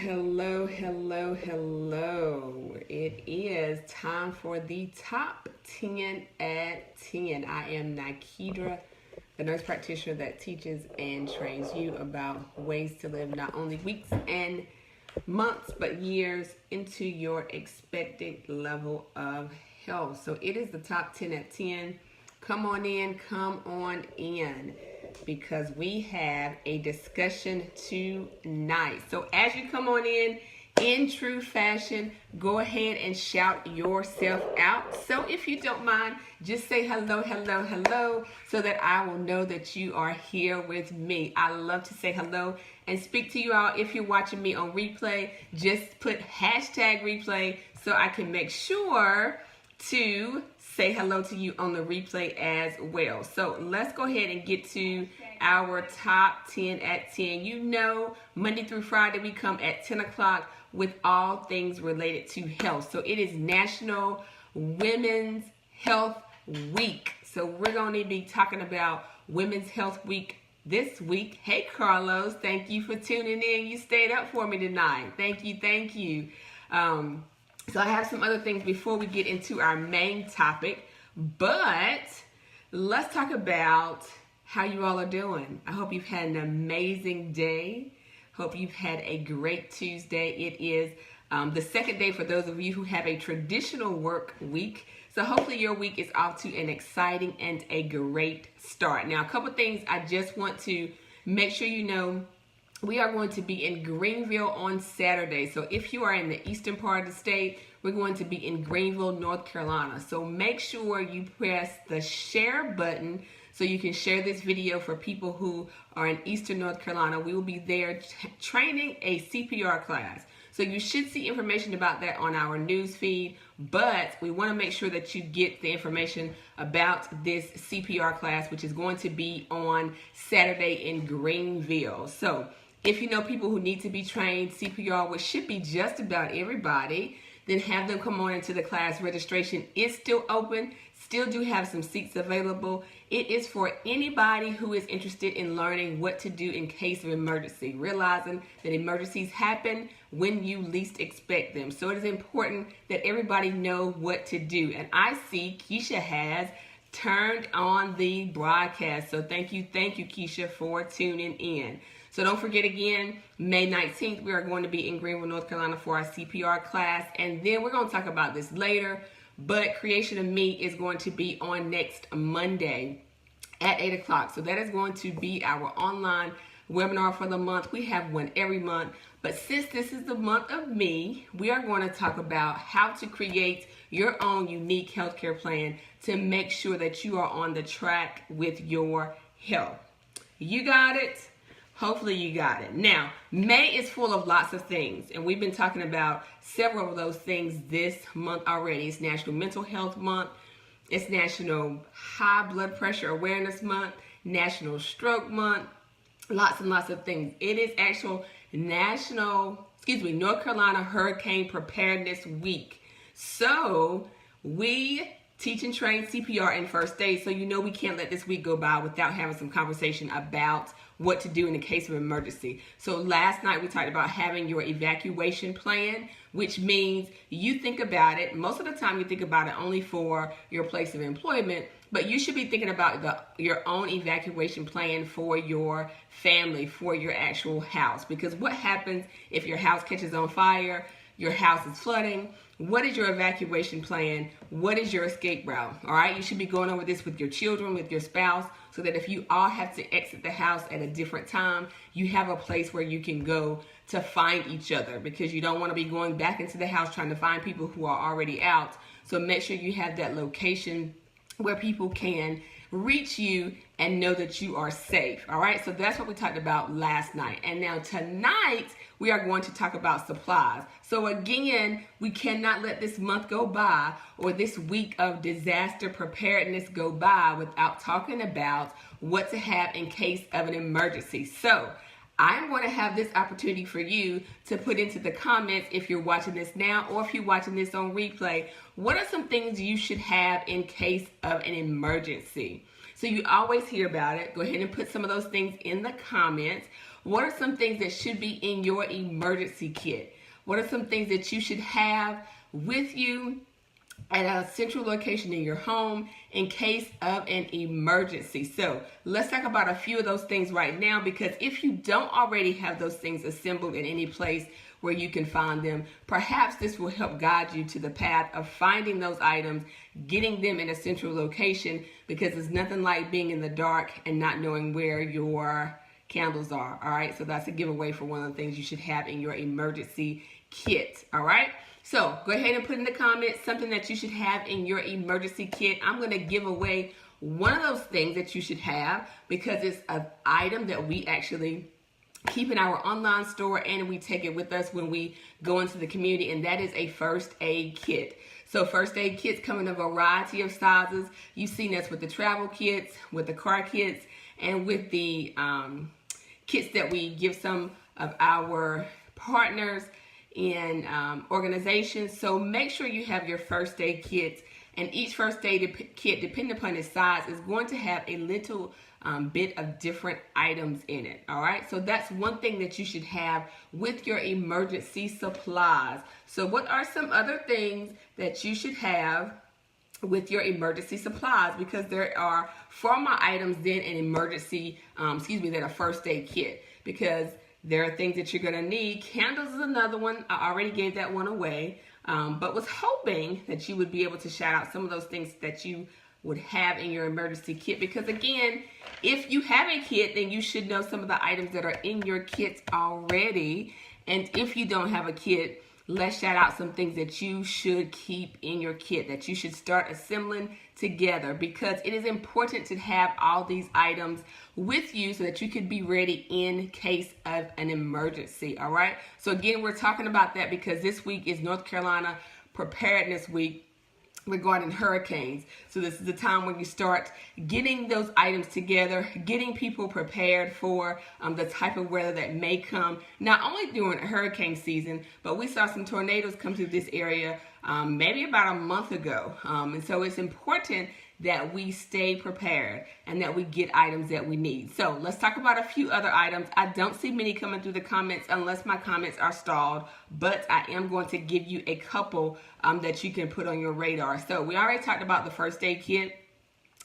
Hello, hello, hello. It is time for the top 10 at 10. I am Nikidra, the nurse practitioner that teaches and trains you about ways to live not only weeks and months, but years into your expected level of health. So it is the top 10 at 10. Come on in, because we have a discussion tonight. So as you come on in true fashion, go ahead and shout yourself out. So if you don't mind, just say hello, hello, hello, so that I will know that you are here with me. I love to say hello and speak to you all. If you're watching me on replay, just put hashtag replay so I can make sure to say hello to you on the replay as well. So let's go ahead and get to our top 10 at 10. You know, Monday through Friday, we come at 10 o'clock with all things related to health. So it is National Women's Health Week. So we're going to be talking about Women's Health Week this week. Hey, Carlos, thank you for tuning in. You stayed up for me tonight. Thank you. So I have some other things before we get into our main topic, but let's talk about how you all are doing. I hope you've had an amazing day. Hope you've had a great Tuesday. It is the second day for those of you who have a traditional work week. So hopefully your week is off to an exciting and a great start. Now, a couple things I just want to make sure you know. We are going to be in Greenville on Saturday. So if you are in the eastern part of the state, we're going to be in Greenville, North Carolina. So make sure you press the share button so you can share this video for people who are in eastern North Carolina. We will be there training a CPR class. So you should see information about that on our news feed, but we want to make sure that you get the information about this CPR class, which is going to be on Saturday in Greenville. So if you know people who need to be trained CPR, which should be just about everybody, then have them come on into the class. Registration is still open. Still do have some seats available. It is for anybody who is interested in learning what to do in case of emergency, realizing that emergencies happen when you least expect them. So it is important that everybody know what to do. And I see Keisha has turned on the broadcast. So thank you, Keisha, for tuning in. So don't forget again, May 19th, we are going to be in Greenville, North Carolina for our CPR class. And then we're going to talk about this later, but Creation of Me is going to be on next Monday at 8 o'clock. So that is going to be our online webinar for the month. We have one every month. But since this is the month of me, we are going to talk about how to create your own unique healthcare plan to make sure that you are on the track with your health. You got it? Hopefully you got it. Now, May is full of lots of things, and we've been talking about several of those things this month already. It's National Mental Health Month. It's National High Blood Pressure Awareness Month, National Stroke Month, lots and lots of things. It is actual North Carolina Hurricane Preparedness Week. So we teach and train CPR and first aid, so you know we can't let this week go by without having some conversation about what to do in the case of emergency. So last night we talked about having your evacuation plan, which means you think about it. Most of the time you think about it only for your place of employment, but you should be thinking about your own evacuation plan for your family, for your actual house. Because what happens if your house catches on fire, your house is flooding? What is your evacuation plan? What is your escape route? All right, you should be going over this with your children, with your spouse, so that if you all have to exit the house at a different time, you have a place where you can go to find each other, because you don't want to be going back into the house trying to find people who are already out. So make sure you have that location where people can reach you and know that you are safe. All right, so that's what we talked about last night. And now tonight we are going to talk about supplies. So again, we cannot let this month go by or this week of disaster preparedness go by without talking about what to have in case of an emergency. So I'm going to have this opportunity for you to put into the comments, if you're watching this now or if you're watching this on replay, what are some things you should have in case of an emergency? So you always hear about it. Go ahead and put some of those things in the comments. what are some things that should be in your emergency kit? What are some things that you should have with you at a central location in your home in case of an emergency? So let's talk about a few of those things right now, because if you don't already have those things assembled in any place where you can find them, perhaps this will help guide you to the path of finding those items, getting them in a central location, because there's nothing like being in the dark and not knowing where your candles are. All right, so that's a giveaway for one of the things you should have in your emergency kit. All right, so go ahead and put in the comments something that you should have in your emergency kit. I'm going to give away one of those things that you should have because it's an item that we actually keep in our online store and we take it with us when we go into the community, and that is a first aid kit. So first aid kits come in a variety of sizes. You've seen us with the travel kits, with the car kits, and with the kits that we give some of our partners in organizations. So make sure you have your first aid kits, and each first aid kit, depending upon its size, is going to have a little bit of different items in it. All right, so that's one thing that you should have with your emergency supplies. So what are some other things that you should have with your emergency supplies? Because there are 4 more items then an emergency, than a first aid kit, because there are things that you're going to need. Candles is another one. I already gave that one away, but was hoping that you would be able to shout out some of those things that you would have in your emergency kit, because again, if you have a kit, then you should know some of the items that are in your kit already. And if you don't have a kit, let's shout out some things that you should keep in your kit, that you should start assembling together, because it is important to have all these items with you so that you could be ready in case of an emergency. All right, so again, we're talking about that because this week is North Carolina Preparedness Week regarding hurricanes. So this is the time when you start getting those items together, getting people prepared for the type of weather that may come, not only during hurricane season, but we saw some tornadoes come through this area maybe about a month ago. And so it's important that we stay prepared and that we get items that we need. So let's talk about a few other items. I don't see many coming through the comments unless my comments are stalled, but I am going to give you a couple that you can put on your radar. So we already talked about the first aid kit.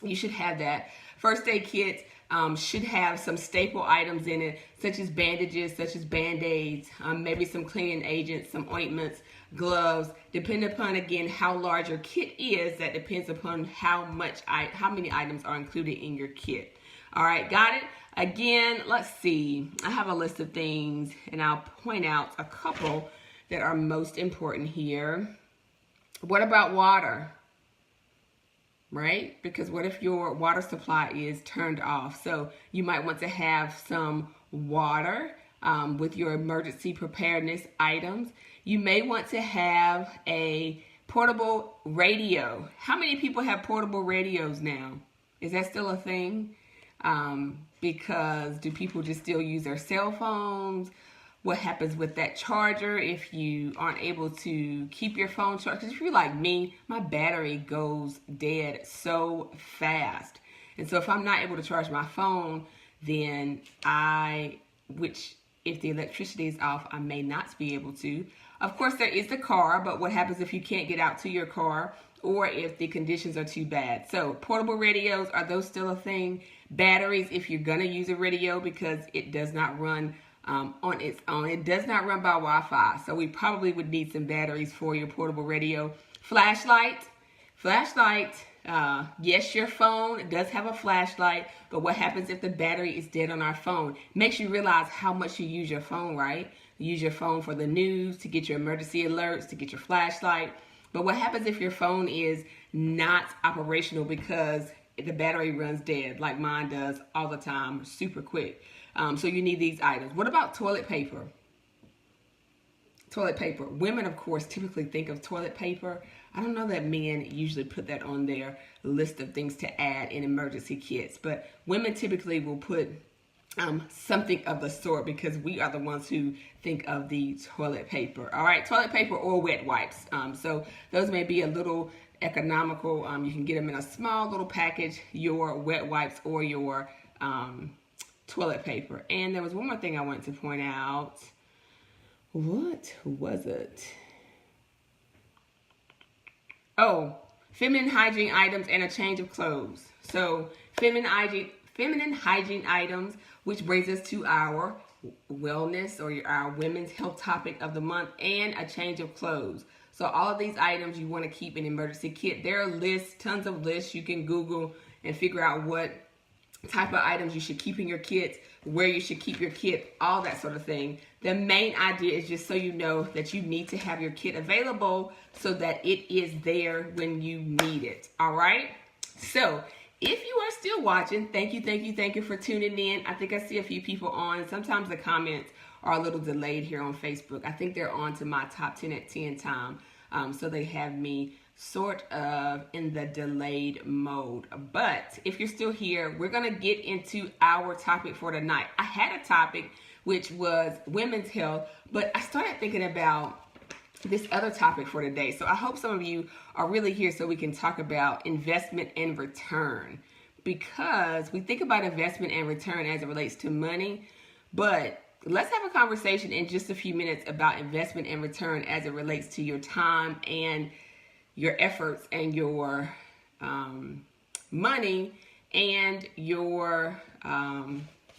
You should have that. First aid kit should have some staple items in it, such as bandages, such as Band-Aids, maybe some cleaning agents, some ointments, gloves. Depending upon, again, how large your kit is, that depends upon how many items are included in your kit. All right, got it? Again, let's see. I have a list of things, and I'll point out a couple that are most important here. What about water? Right? Because what if your water supply is turned off? So you might want to have some water with your emergency preparedness items. You may want to have a portable radio. How many people have portable radios now? Is that still a thing? Because do people just still use their cell phones? What happens with that charger if you aren't able to keep your phone charged? Because if you're like me, my battery goes dead so fast. And so if I'm not able to charge my phone, then which if the electricity is off, I may not be able to. Of course, there is the car, but what happens if you can't get out to your car or if the conditions are too bad? So portable radios, are those still a thing? Batteries, if you're going to use a radio, because it does not run on its own. It does not run by Wi-Fi, so we probably would need some batteries for your portable radio. Flashlight. Yes, your phone does have a flashlight, but what happens if the battery is dead on our phone? Makes you realize how much you use your phone, right? You use your phone for the news, to get your emergency alerts, to get your flashlight. But what happens if your phone is not operational because the battery runs dead, like mine does all the time, super quick? So you need these items. What about toilet paper? Toilet paper. Women, of course, typically think of toilet paper. I don't know that men usually put that on their list of things to add in emergency kits, but women typically will put something of the sort because we are the ones who think of the toilet paper. All right, toilet paper or wet wipes. So those may be a little economical. You can get them in a small little package, your wet wipes or your toilet paper. And there was one more thing I wanted to point out. What was it? Oh, feminine hygiene items and a change of clothes. So feminine hygiene items, which brings us to our wellness or our women's health topic of the month, and a change of clothes. So all of these items you want to keep in an emergency kit. There are lists, tons of lists. You can Google and figure out what type of items you should keep in your kit, where you should keep your kit, all that sort of thing. The main idea is just so you know that you need to have your kit available so that it is there when you need it. All right? So if you are still watching, thank you for tuning in. I think I see a few people on. Sometimes the comments are a little delayed here on Facebook. I think they're on to my top 10 at 10 time. So they have me sort of in the delayed mode. But if you're still here, we're going to get into our topic for tonight. I had a topic which was women's health, but I started thinking about this other topic for today. So I hope some of you are really here so we can talk about investment and return, because we think about investment and return as it relates to money, but let's have a conversation in just a few minutes about investment and return as it relates to your time and your efforts and your money and your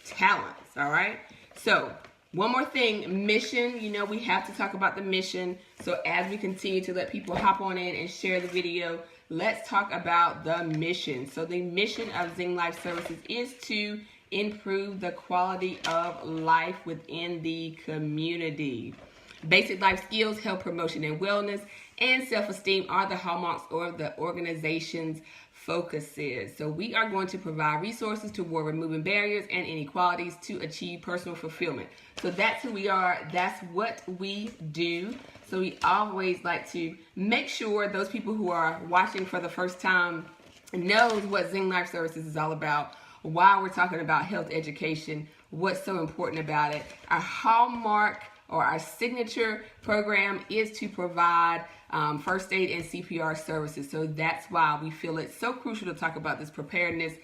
talents. All right. So one more thing, mission. You know, we have to talk about the mission. So as we continue to let people hop on in and share the video, let's talk about the mission. So the mission of Zing Life Services is to improve the quality of life within the community. Basic life skills, health promotion and wellness, and self-esteem are the hallmarks of the organization's focuses. So we are going to provide resources toward removing barriers and inequalities to achieve personal fulfillment. So that's who we are. That's what we do. So we always like to make sure those people who are watching for the first time knows what Zing Life Services is all about, why we're talking about health education, what's so important about it. Our hallmark or our signature program is to provide first aid and CPR services. So that's why we feel it's so crucial to talk about this preparedness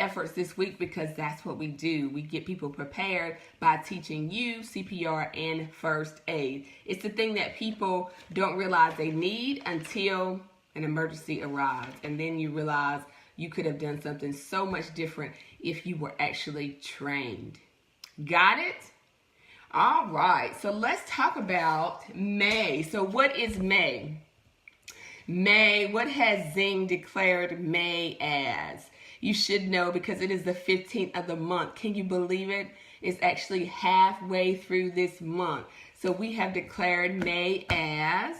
efforts this week, because that's what we do. We get people prepared by teaching you CPR and first aid. It's the thing that people don't realize they need until an emergency arrives. And then you realize you could have done something so much different if you were actually trained. Got it? All right, so let's talk about May. So what is May? May, what has Zing declared May as? You should know because it is the 15th of the month. Can you believe it? It's actually halfway through this month. So we have declared May as,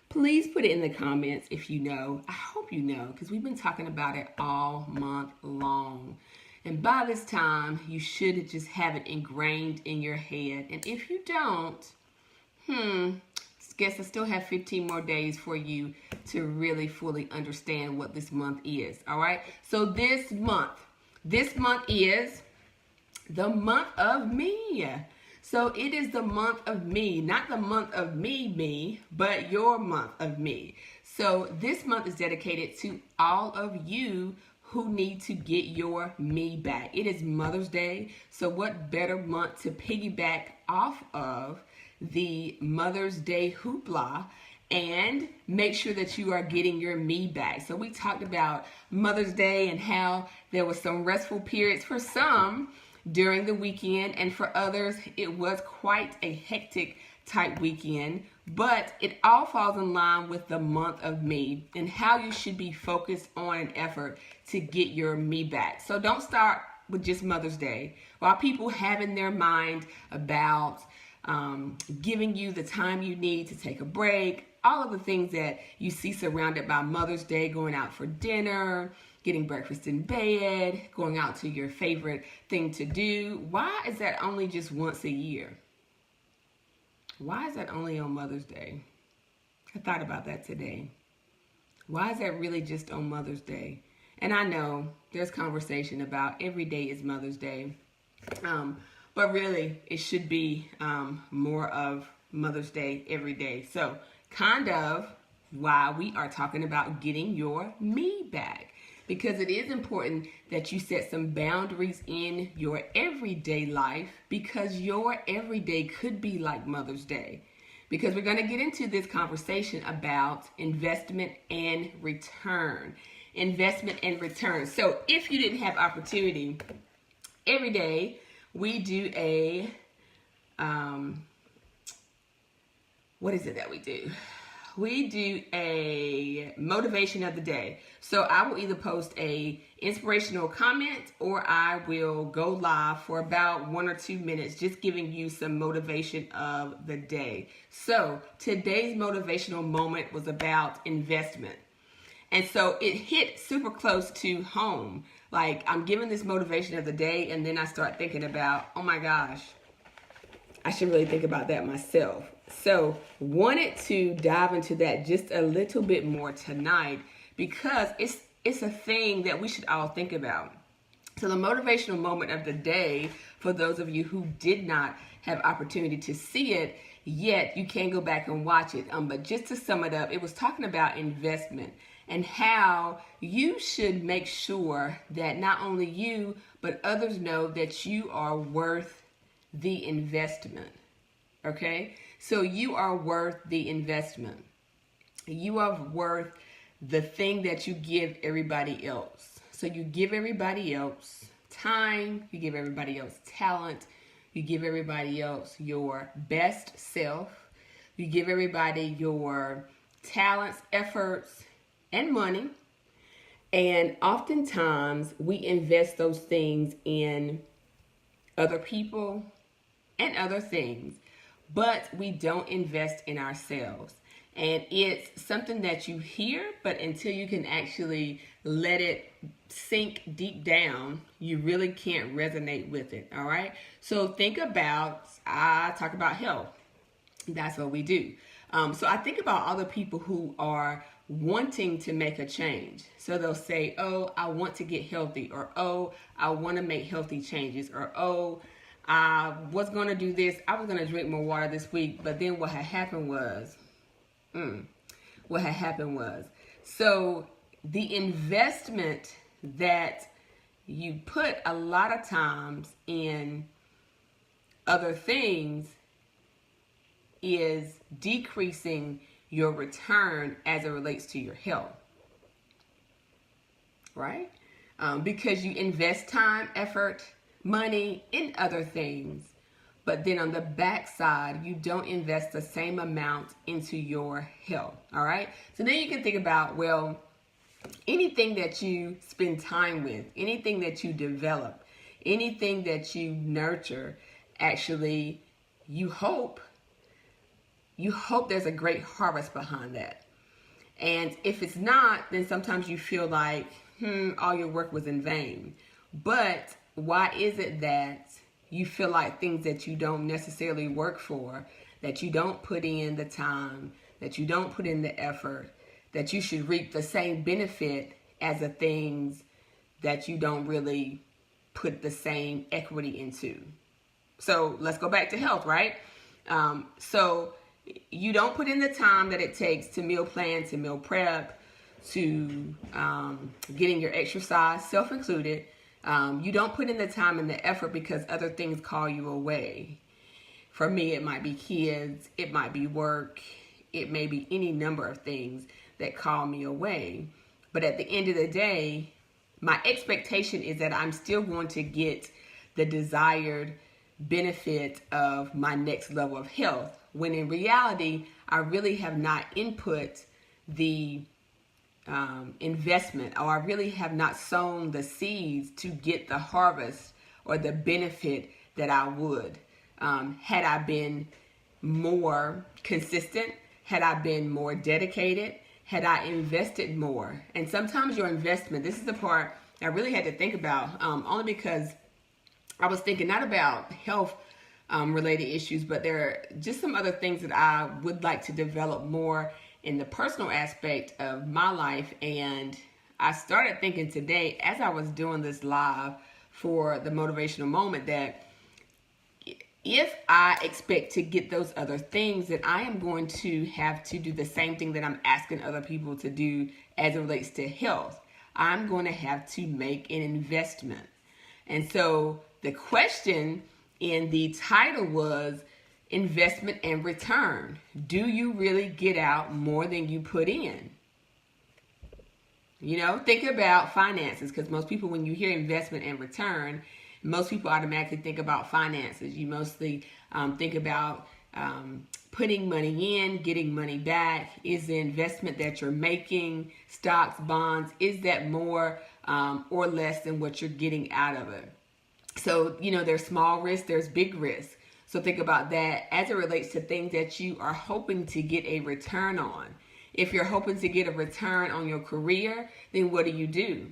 please put it in the comments if you know. I hope you know, because we've been talking about it all month long. And by this time, you should just have it ingrained in your head. And if you don't, guess I still have 15 more days for you to really fully understand what this month is. All right. So this month is the month of me. So it is the month of me, not the month of me, but your month of me. So this month is dedicated to all of you who need to get your me back. It is Mother's Day. So what better month to piggyback off of the Mother's Day hoopla and make sure that you are getting your me back. So we talked about Mother's Day and how there was some restful periods for some during the weekend, and for others it was quite a hectic type weekend, but it all falls in line with the month of me and how you should be focused on an effort to get your me back. So don't start with just Mother's Day. While people have in their mind about giving you the time you need to take a break, all of the things that you see surrounded by Mother's Day, going out for dinner, getting breakfast in bed, going out to your favorite thing to do. Why is that only just once a year? Why is that only on Mother's Day? I thought about that today. Why is that really just on Mother's Day? And I know there's conversation about every day is Mother's Day. But really, it should be more of Mother's Day every day. So kind of why we are talking about getting your me back. because it is important that you set some boundaries in your everyday life, because your everyday could be like Mother's Day. Because we're going to get into this conversation about investment and return. Investment and return. So if you didn't have opportunity, every day we do a, what is it that we do? We do a motivation of the day. So I will either post a inspirational comment, or I will go live for about 1 or 2 minutes, just giving you some motivation of the day. So today's motivational moment was about investment. And so it hit super close to home. Like, I'm giving this motivation of the day, and then I start thinking about, oh my gosh, I should really think about that myself. So wanted to dive into that just a little bit more tonight, because it's a thing that we should all think about. So the motivational moment of the day, for those of you who did not have opportunity to see it yet, you can go back and watch it. But just to sum it up, it was talking about investment and how you should make sure that not only you, but others know that you are worth the investment. Okay? So you are worth the investment. You are worth the thing that you give everybody else. So you give everybody else time, you give everybody else talent, you give everybody else your best self, you give everybody your talents, efforts, and money. And oftentimes we invest those things in other people and other things, but we don't invest in ourselves. And it's something that you hear, but until you can actually let it sink deep down, you really can't resonate with it, all right? So think about, I talk about health. That's what we do. So I think about other people who are wanting to make a change. So they'll say, oh, I want to get healthy, or oh, I want to make healthy changes, or oh, I was going to do this. I was going to drink more water this week, but then what had happened was, so the investment that you put a lot of times in other things is decreasing your return as it relates to your health, right? Because you invest time, effort, money in other things, but then on the backside, you don't invest the same amount into your health, all right? So then you can think about, well, anything that you spend time with, anything that you develop, anything that you nurture, actually, you hope there's a great harvest behind that. And if it's not, then sometimes you feel like, all your work was in vain. But why is it that you feel like things that you don't necessarily work for, that you don't put in the time, that you don't put in the effort, that you should reap the same benefit as the things that you don't really put the same equity into? So let's go back to health, right? So you don't put in the time that it takes to meal plan, to meal prep, to getting your exercise, self-included. You don't put in the time and the effort because other things call you away. For me, it might be kids, it might be work, it may be any number of things that call me away. But at the end of the day, my expectation is that I'm still going to get the desired benefit of my next level of health, when in reality, I really have not input the investment, or I really have not sown the seeds to get the harvest or the benefit that I would. Had I been more consistent, had I been more dedicated, had I invested more. And sometimes your investment, this is the part I really had to think about, only because I was thinking not about health related issues, but there are just some other things that I would like to develop more in the personal aspect of my life. And I started thinking today, as I was doing this live for the motivational moment, that if I expect to get those other things, then I am going to have to do the same thing that I'm asking other people to do as it relates to health. I'm going to have to make an investment. And so the question in the title was investment and return. Do you really get out more than you put in? You know, think about finances, because most people, when you hear investment and return, most people automatically think about finances. You mostly think about putting money in, getting money back. Is the investment that you're making, stocks, bonds, is that more or less than what you're getting out of it? So, you know, there's small risk, there's big risk. So think about that as it relates to things that you are hoping to get a return on. If you're hoping to get a return on your career, then what do?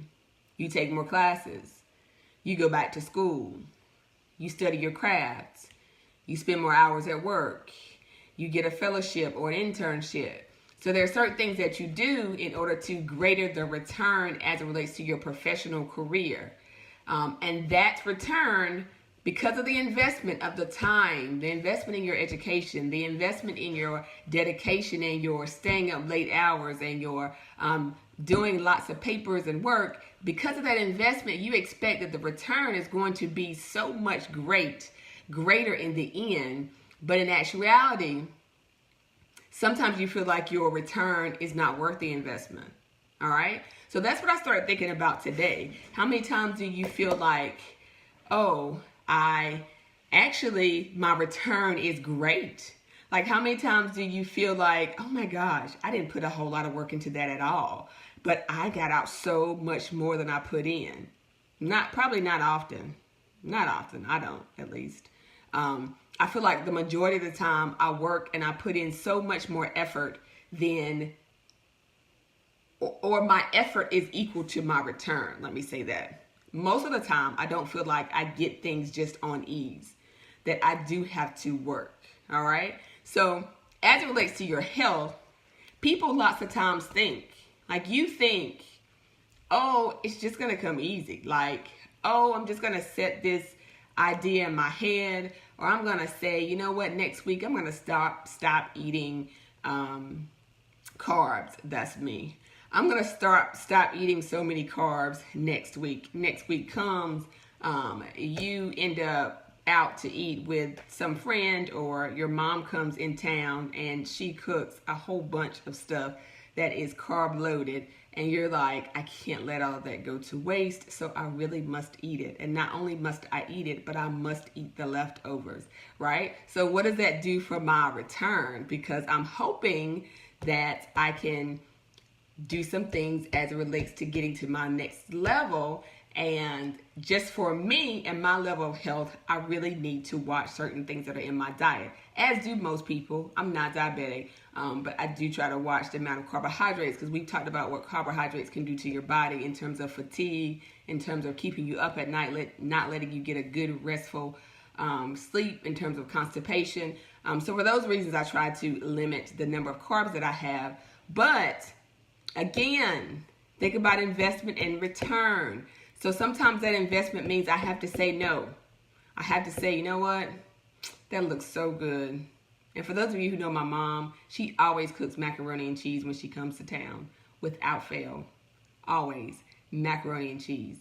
You take more classes. You go back to school. You study your craft. You spend more hours at work. You get a fellowship or an internship. So there are certain things that you do in order to greater the return as it relates to your professional career. And that return, because of the investment of the time, the investment in your education, the investment in your dedication and your staying up late hours and your doing lots of papers and work, because of that investment, you expect that the return is going to be so much greater in the end. But in actuality, sometimes you feel like your return is not worth the investment. All right? So that's what I started thinking about today. How many times do you feel like, oh, my return is great? Like, how many times do you feel like, oh my gosh, I didn't put a whole lot of work into that at all, but I got out so much more than I put in? Probably not often. Not often. I don't, at least. I feel like the majority of the time I work and I put in so much more effort than, or my effort is equal to my return. Let me say that. Most of the time, I don't feel like I get things just on ease, that I do have to work. All right. So as it relates to your health, people lots of times think, like you think, oh, it's just going to come easy. Like, oh, I'm just going to set this idea in my head, or I'm going to say, you know what, next week I'm going to stop eating carbs. That's me. I'm going to stop eating so many carbs next week. Next week comes, you end up out to eat with some friend, or your mom comes in town and she cooks a whole bunch of stuff that is carb loaded, and you're like, I can't let all of that go to waste, so I really must eat it. And not only must I eat it, but I must eat the leftovers, right? So what does that do for my return? Because I'm hoping that I can do some things as it relates to getting to my next level. And just for me and my level of health, I really need to watch certain things that are in my diet, as do most people. I'm not diabetic, but I do try to watch the amount of carbohydrates, because we've talked about what carbohydrates can do to your body in terms of fatigue, in terms of keeping you up at night, not letting you get a good restful sleep, in terms of constipation. So for those reasons, I try to limit the number of carbs that I have. But again, think about investment and return. So sometimes that investment means I have to say no. I have to say, you know what? That looks so good. And for those of you who know my mom, she always cooks macaroni and cheese when she comes to town, without fail. Always macaroni and cheese.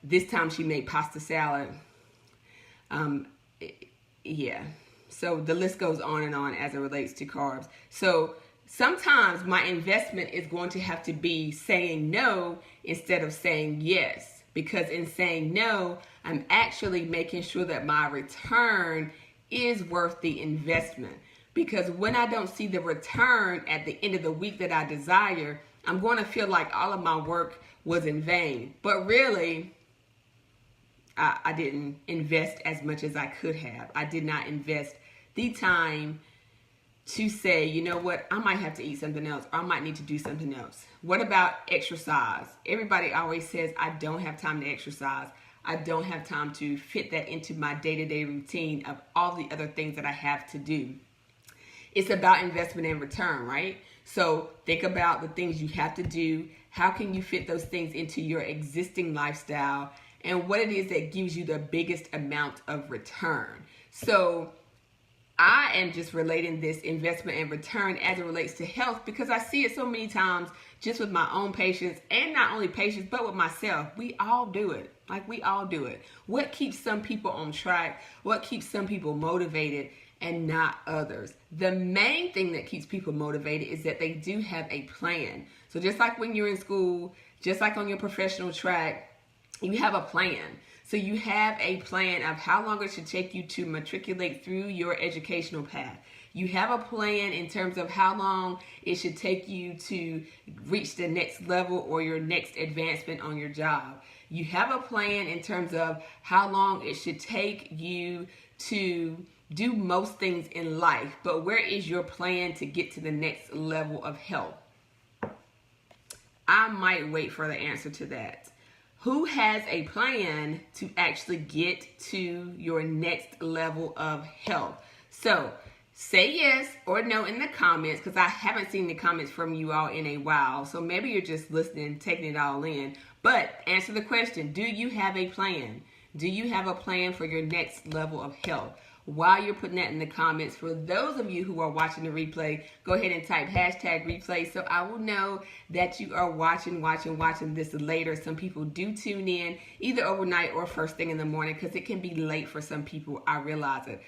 This time she made pasta salad. Yeah. So the list goes on and on as it relates to carbs. So sometimes my investment is going to have to be saying no instead of saying yes. Because in saying no, I'm actually making sure that my return is worth the investment. Because when I don't see the return at the end of the week that I desire, I'm going to feel like all of my work was in vain. But really, I didn't invest as much as I could have. I did not invest the time to say, you know what, I might have to eat something else, or I might need to do something else. What about exercise? Everybody always says, I don't have time to exercise. I don't have time to fit that into my day-to-day routine of all the other things that I have to do. It's about investment and return, right? So think about the things you have to do. How can you fit those things into your existing lifestyle, and what it is that gives you the biggest amount of return? So I I am just relating this investment and return as it relates to health because I see it so many times just with my own patients, and not only patients, but with myself. We all do it. Like, we all do it. What keeps some people on track? What keeps some people motivated and not others? The main thing that keeps people motivated is that they do have a plan. So just like when you're in school, just like on your professional track, you have a plan. So you have a plan of how long it should take you to matriculate through your educational path. You have a plan in terms of how long it should take you to reach the next level or your next advancement on your job. You have a plan in terms of how long it should take you to do most things in life. But where is your plan to get to the next level of health? I might wait for the answer to that. Who has a plan to actually get to your next level of health? So say yes or no in the comments, because I haven't seen the comments from you all in a while. So maybe you're just listening, taking it all in. But answer the question, do you have a plan? Do you have a plan for your next level of health? While you're putting that in the comments, for those of you who are watching the replay, go ahead and type #replay so I will know that you are watching this later. Some people do tune in either overnight or first thing in the morning because it can be late for some people. I realize it.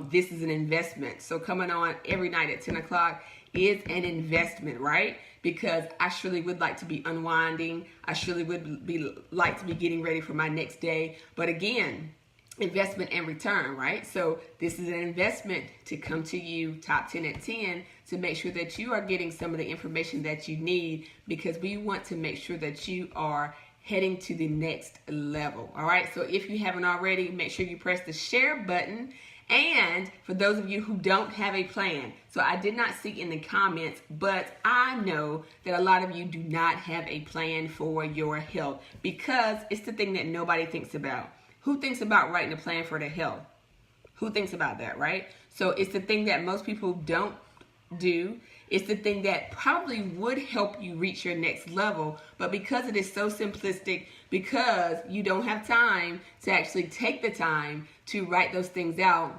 This is an investment. So coming on every night at 10 o'clock is an investment, right? Because I surely would like to be unwinding. I surely would like to be getting ready for my next day. But again, investment and return, right? So this is an investment to come to you, Top 10 at 10, to make sure that you are getting some of the information that you need, because we want to make sure that you are heading to the next level. All right. So if you haven't already, make sure you press the share button. And for those of you who don't have a plan, so I did not see in the comments, but I know that a lot of you do not have a plan for your health because it's the thing that nobody thinks about. Who thinks about writing a plan for their health? Who thinks about that, right? So it's the thing that most people don't do. It's the thing that probably would help you reach your next level, but because it is so simplistic, because you don't have time to actually take the time to write those things out,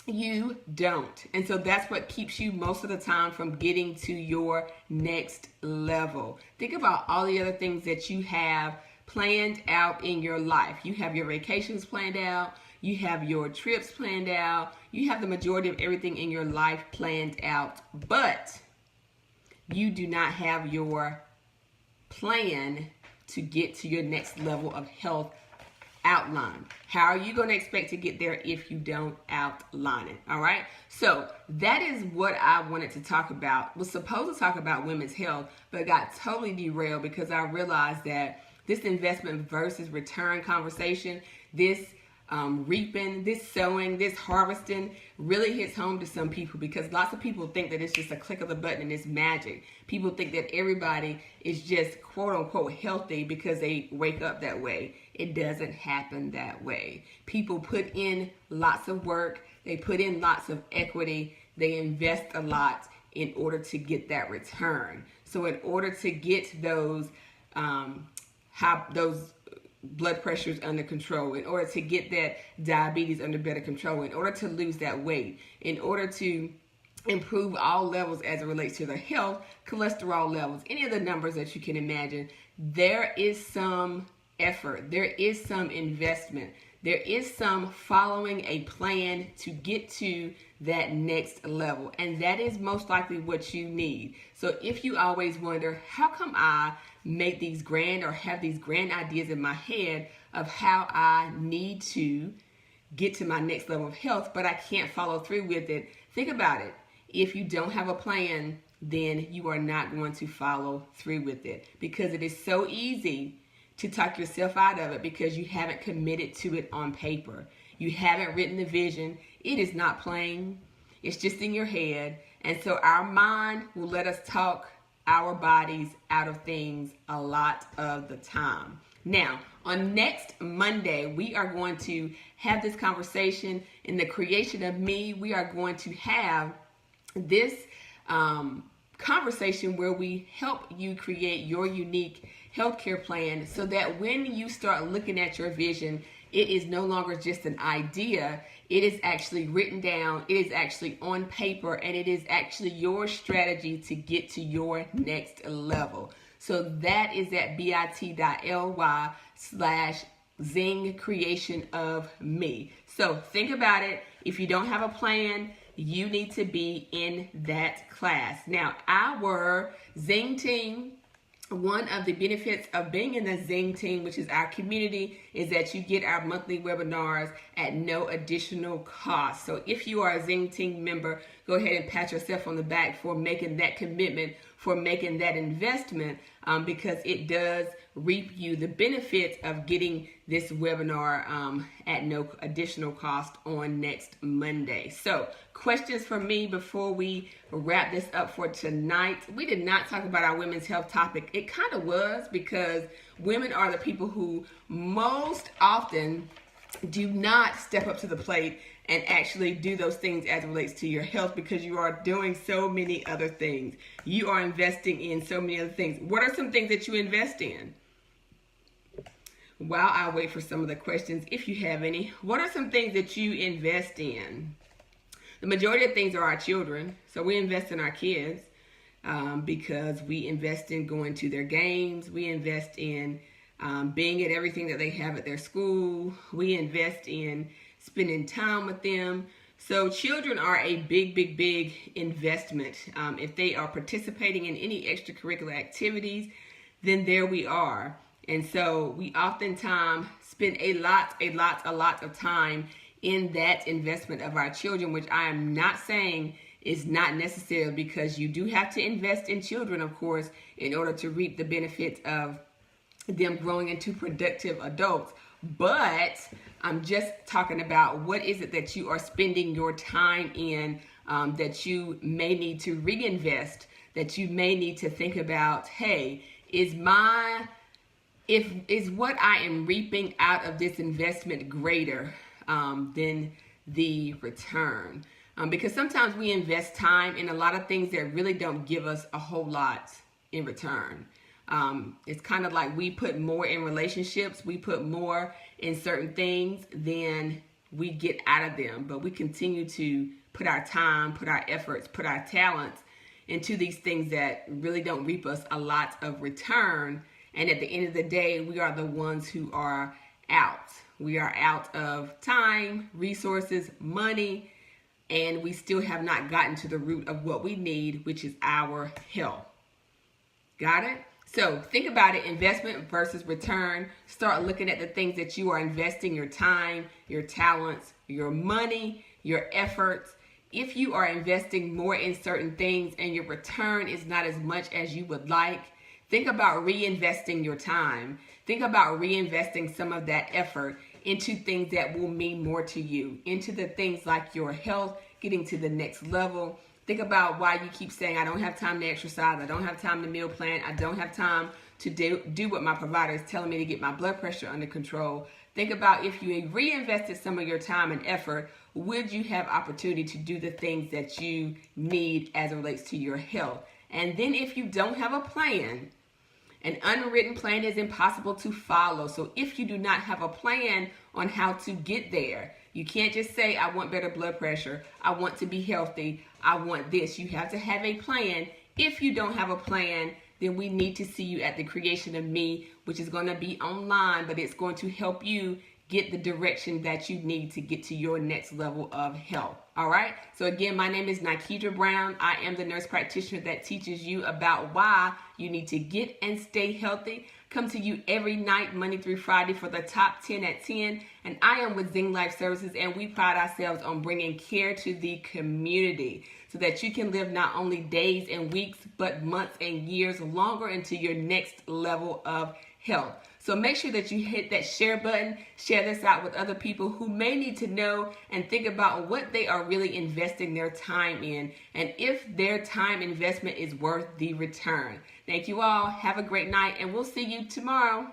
you don't. And so that's what keeps you most of the time from getting to your next level. Think about all the other things that you have planned out in your life. You have your vacations planned out. You have your trips planned out. You have the majority of everything in your life planned out. But you do not have your plan to get to your next level of health outlined. How are you going to expect to get there if you don't outline it? All right. So that is what I wanted to talk about. Was supposed to talk about women's health, but got totally derailed because I realized that this investment versus return conversation, this reaping, this sowing, this harvesting really hits home to some people because lots of people think that it's just a click of the button and it's magic. People think that everybody is just quote unquote healthy because they wake up that way. It doesn't happen that way. People put in lots of work. They put in lots of equity. They invest a lot in order to get that return. So in order to get those blood pressures under control, in order to get that diabetes under better control, in order to lose that weight, in order to improve all levels as it relates to their health, cholesterol levels, any of the numbers that you can imagine, there is some effort, there is some investment, there is some following a plan to get to that next level. And that is most likely what you need. So if you always wonder, how come I make these grand or have these grand ideas in my head of how I need to get to my next level of health, but I can't follow through with it, think about it. If you don't have a plan, then you are not going to follow through with it because it is so easy to talk yourself out of it because you haven't committed to it on paper. You haven't written the vision. It is not plain. It's just in your head. And so our mind will let us talk our bodies out of things a lot of the time. Now, on next Monday, we are going to have this conversation in the creation of me. We are going to have this conversation where we help you create your unique healthcare plan so that when you start looking at your vision, it is no longer just an idea. It is actually written down, it is actually on paper, and it is actually your strategy to get to your next level. So that is at bit.ly/Zing Creation of Me. So think about it. If you don't have a plan, you need to be in that class. Now, our Zing team, one of the benefits of being in the Zing team, which is our community, is that you get our monthly webinars at no additional cost. So if you are a Zing team member, go ahead and pat yourself on the back for making that commitment, for making that investment, because it does reap you the benefits of getting this webinar at no additional cost on next Monday. So questions for me before we wrap this up for tonight. We did not talk about our women's health topic. It kind of was, because women are the people who most often do not step up to the plate and actually do those things as it relates to your health, because you are doing so many other things. You are investing in so many other things. What are some things that you invest in? While I wait for some of the questions, if you have any, what are some things that you invest in? The majority of things are our children. So we invest in our kids because we invest in going to their games. We invest in being at everything that they have at their school. We invest in spending time with them. So children are a big investment. If they are participating in any extracurricular activities, then there we are. And so we oftentimes spend a lot of time in that investment of our children, which I am not saying is not necessary, because you do have to invest in children, of course, in order to reap the benefits of them growing into productive adults. But I'm just talking about what is it that you are spending your time in that you may need to reinvest, that you may need to think about, hey, is what I am reaping out of this investment greater than the return? Because sometimes we invest time in a lot of things that really don't give us a whole lot in return. It's kind of like we put more in relationships, we put more in certain things than we get out of them. But we continue to put our time, put our efforts, put our talents into these things that really don't reap us a lot of return. And at the end of the day, we are the ones who are out. We are out of time, resources, money, and we still have not gotten to the root of what we need, which is our health. Got it? So think about it, investment versus return. Start looking at the things that you are investing your time, your talents, your money, your efforts. If you are investing more in certain things and your return is not as much as you would like, think about reinvesting your time. Think about reinvesting some of that effort into things that will mean more to you, into the things like your health, getting to the next level. Think about why you keep saying, I don't have time to exercise, I don't have time to meal plan, I don't have time to do what my provider is telling me to get my blood pressure under control. Think about if you reinvested some of your time and effort, would you have opportunity to do the things that you need as it relates to your health? And then if you don't have a plan, an unwritten plan is impossible to follow. So if you do not have a plan on how to get there, you can't just say, I want better blood pressure, I want to be healthy, I want this. You have to have a plan. If you don't have a plan, then we need to see you at the Creation of Me, which is going to be online, but it's going to help you get the direction that you need to get to your next level of health. All right. So again, my name is Nikidra Brown. I am the nurse practitioner that teaches you about why you need to get and stay healthy. Come to you every night, Monday through Friday, for the top 10 at 10. And I am with Zing Life Services, and we pride ourselves on bringing care to the community so that you can live not only days and weeks, but months and years longer into your next level of health. So make sure that you hit that share button, share this out with other people who may need to know and think about what they are really investing their time in and if their time investment is worth the return. Thank you all. Have a great night, and we'll see you tomorrow.